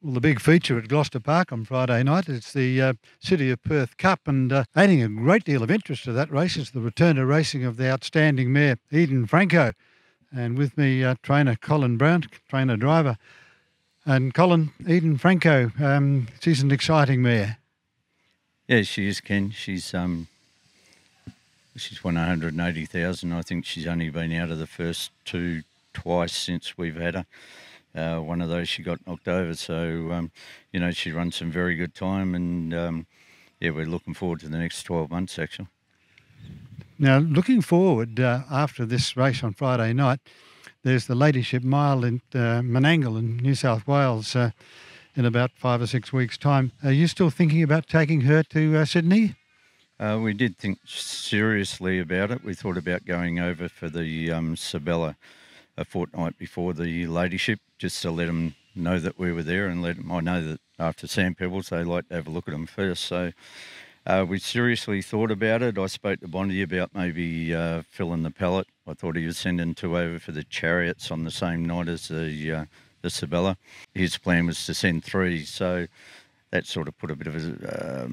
Well, the big feature at Gloucester Park on Friday night is the City of Perth Cup, and adding a great deal of interest to that race is the return to racing of the outstanding mare, Eden Franco. And with me, trainer Colin Brown, trainer driver. And Colin, Eden Franco, she's an exciting mare. Yeah, she is, Ken. She's won 180,000. I think she's only been out of the first two twice since we've had her. One of those she got knocked over, so she runs some very good time, and we're looking forward to the next 12 months actually. Now, looking forward after this race on Friday night, there's the Ladyship Mile in Menangle in New South Wales in about 5 or 6 weeks' time. Are you still thinking about taking her to Sydney? We did think seriously about it. We thought about going over for the Sabella a fortnight before the Ladyship, just to let them know that we were there, and I know that after Sand Pebbles they like to have a look at them first. So we seriously thought about it. I spoke to Bondi about maybe filling the pallet. I thought he was sending 2 over for the Chariots on the same night as the Sabella. His plan was to send 3, so that sort of put a bit of a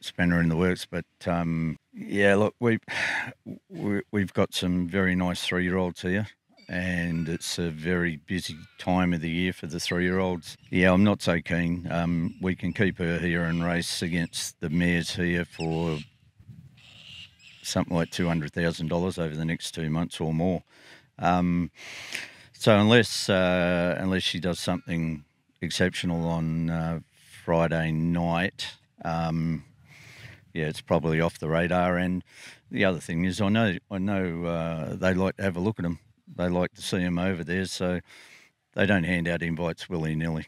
spanner in the works. But look, we've got some very nice 3-year-olds here, and it's a very busy time of the year for the 3-year-olds. Yeah, I'm not so keen. We can keep her here and race against the mares here for something like $200,000 over the next 2 months or more. So unless she does something exceptional on Friday night, it's probably off the radar. And the other thing is, I know they like to have a look at them. They like to see them over there, so they don't hand out invites willy-nilly.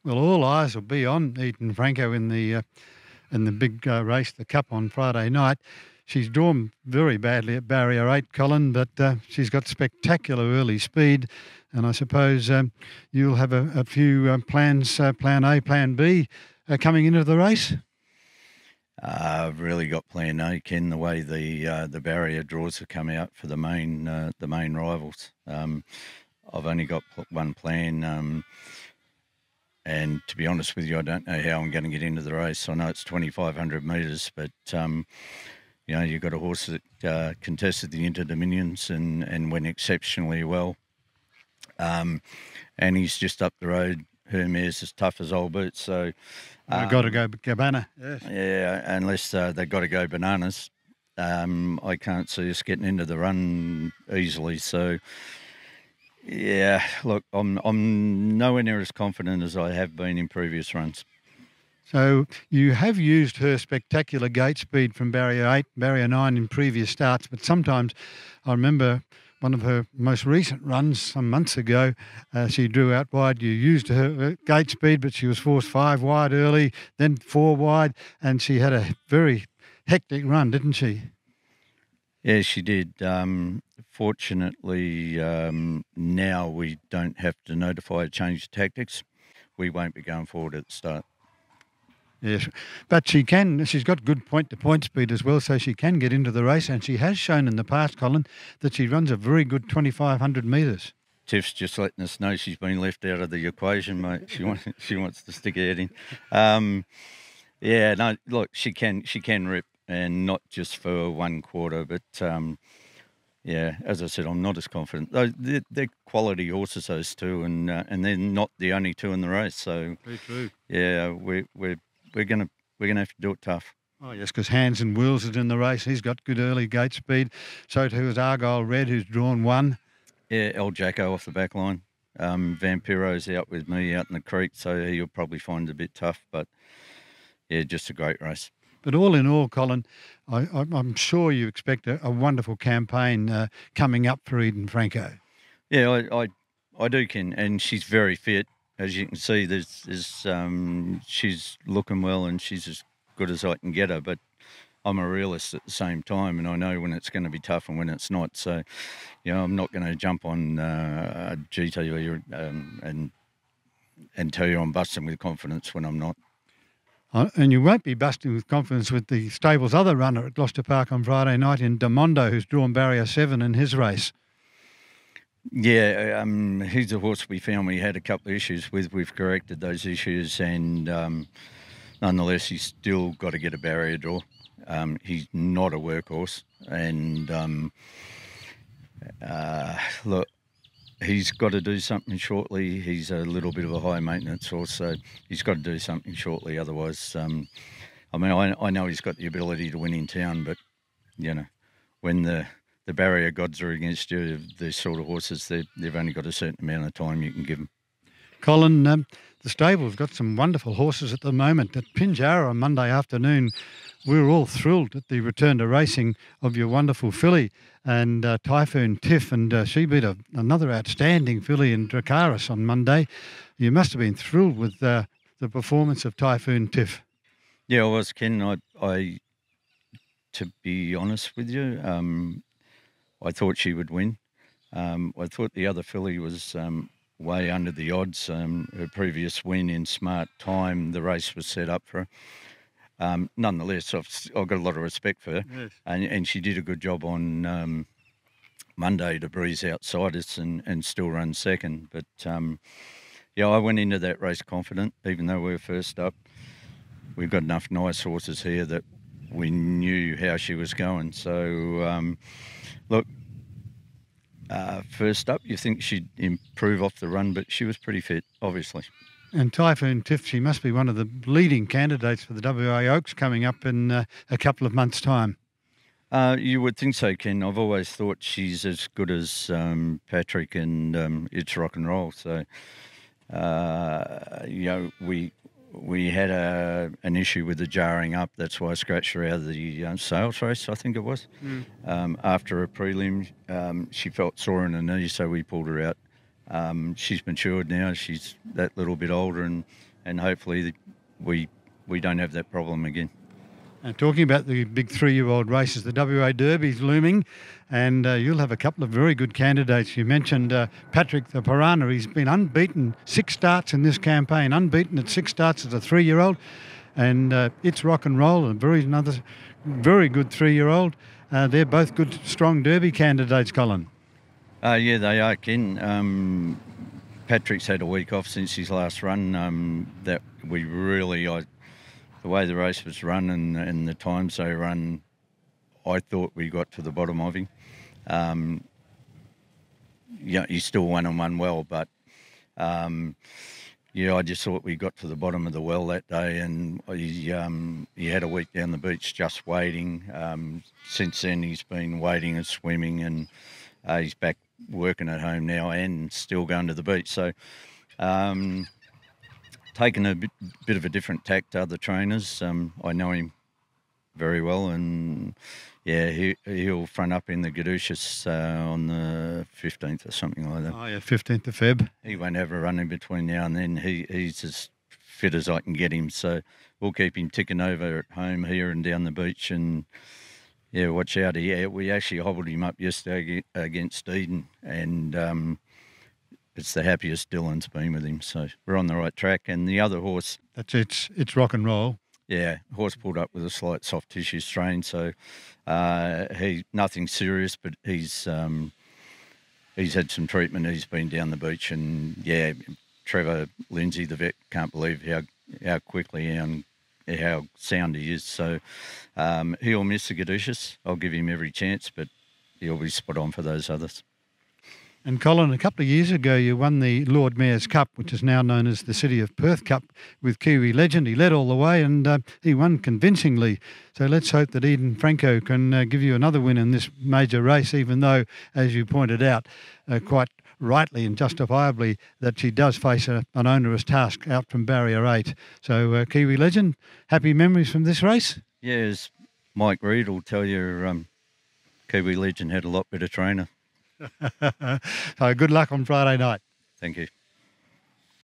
Well, all eyes will be on Eden Franco in the big race, the Cup, on Friday night. She's drawn very badly at Barrier 8, Colin, but she's got spectacular early speed, and I suppose you'll have a few plans, Plan A, Plan B, coming into the race? I've really got Plan A, Ken, the way the barrier draws have come out for the main rivals. I've only got one plan, and to be honest with you, I don't know how I'm going to get into the race. I know it's 2,500 metres, but you've got a horse that contested the Inter-Dominions and went exceptionally well, and he's just up the road. Her mare's as tough as old boots, so I've got to go Cabana. Yes. Yeah, unless they've got to go bananas. I can't see us getting into the run easily. So, yeah, look, I'm nowhere near as confident as I have been in previous runs. So you have used her spectacular gate speed from Barrier 8, Barrier 9 in previous starts, but sometimes I remember one of her most recent runs some months ago, she drew out wide. You used her gate speed, but she was forced 5 wide early, then 4 wide, and she had a very hectic run, didn't she? Yeah, she did. Fortunately, now we don't have to notify a change of tactics. We won't be going forward at the start. Yes, but she's got good point-to-point speed as well, so she can get into the race, and she has shown in the past, Colin, that she runs a very good 2,500 metres. Tiff's just letting us know she's been left out of the equation, mate. She wants to stick her head in. Look, she can rip, and not just for one quarter, but as I said, I'm not as confident. They're quality horses, those two, and they're not the only two in the race. So very true. Yeah, we're gonna have to do it tough. Oh yes, because Hands and Wheels is in the race. He's got good early gate speed. So too is Argyle Red, who's drawn 1. Yeah, El Jacko off the back line. Vampiro's out with me out in the creek, so he'll probably find it a bit tough. But yeah, just a great race. But all in all, Colin, I'm sure you expect a wonderful campaign coming up for Eden Franco. Yeah, I do, Ken, and she's very fit. As you can see, she's looking well, and she's as good as I can get her. But I'm a realist at the same time, and I know when it's going to be tough and when it's not. So, I'm not going to jump on GTV and tell you I'm busting with confidence when I'm not. And you won't be busting with confidence with the stable's other runner at Gloucester Park on Friday night in Demondo, who's drawn Barrier 7 in his race. Yeah, he's a horse we found we had a couple of issues with. We've corrected those issues, and nonetheless, he's still got to get a barrier draw. He's not a workhorse, and look, he's got to do something shortly. He's a little bit of a high maintenance horse, so he's got to do something shortly. Otherwise, I mean, I know he's got the ability to win in town, but you know, when the barrier gods are against you, these sort of horses, they've only got a certain amount of time you can give them. Colin, the stable's got some wonderful horses at the moment. At Pinjarra on Monday afternoon, we were all thrilled at the return to racing of your wonderful filly and Typhoon Tiff, and she beat another outstanding filly in Dracaris on Monday. You must have been thrilled with the performance of Typhoon Tiff. Yeah, I was, Ken. I to be honest with you, I thought she would win. I thought the other filly was way under the odds. Her previous win in Smart Time, the race was set up for her. Nonetheless, I've got a lot of respect for her. Yes. And she did a good job on Monday to breeze outsiders and still run second. But, yeah, I went into that race confident, even though we were first up. We've got enough nice horses here that we knew how she was going. So, look, first up, you think she'd improve off the run, but she was pretty fit, obviously. And Typhoon Tiff, she must be one of the leading candidates for the WA Oaks coming up in a couple of months' time. You would think so, Ken. I've always thought she's as good as Patrick and It's Rock and Roll. So, you know, we had an issue with the jarring up. That's why I scratched her out of the sales race, I think it was. After a prelim, she felt sore in her knee, so we pulled her out. She's matured now. She's that little bit older, and hopefully we don't have that problem again. And talking about the big 3-year-old races, the WA Derby's looming, and you'll have a couple of very good candidates. You mentioned Patrick the Piranha. He's been unbeaten 6 starts in this campaign, unbeaten at 6 starts as a 3-year-old. And It's Rock and Roll, another very good 3-year-old. They're both good, strong Derby candidates, Colin. Yeah, they are, Ken. Patrick's had a week off since his last run. That we really... the way the race was run and the times they run, I thought we got to the bottom of him. Yeah, he still won and won well, but yeah, I just thought we got to the bottom of the well that day, and he had a week down the beach just waiting. Since then, he's been waiting and swimming, and he's back working at home now and still going to the beach. So. Taken a bit of a different tack to other trainers. I know him very well, and yeah, he'll front up in the Gaducious on the 15th or something like that. Oh yeah, 15th of Feb. He won't have a run in between now and then. He's as fit as I can get him, so we'll keep him ticking over at home here and down the beach, and yeah, watch out. We actually hobbled him up yesterday against Eden, and it's the happiest Dylan's been with him, so we're on the right track. And the other horse... That's It's Rock and Roll. Yeah, horse pulled up with a slight soft tissue strain, so nothing serious, but he's had some treatment. He's been down the beach, and yeah, Trevor Lindsay, the vet, can't believe how quickly and how sound he is. So he'll miss the Gaducious. I'll give him every chance, but he'll be spot on for those others. And Colin, a couple of years ago, you won the Lord Mayor's Cup, which is now known as the City of Perth Cup, with Kiwi legend. He led all the way, and he won convincingly. So let's hope that Eden Franco can give you another win in this major race, even though, as you pointed out, quite rightly and justifiably, that she does face an onerous task out from Barrier 8. So Kiwi legend, happy memories from this race? Yeah, as Mike Reid will tell you, Kiwi legend had a lot better trainer. So good luck on Friday night. Thank you.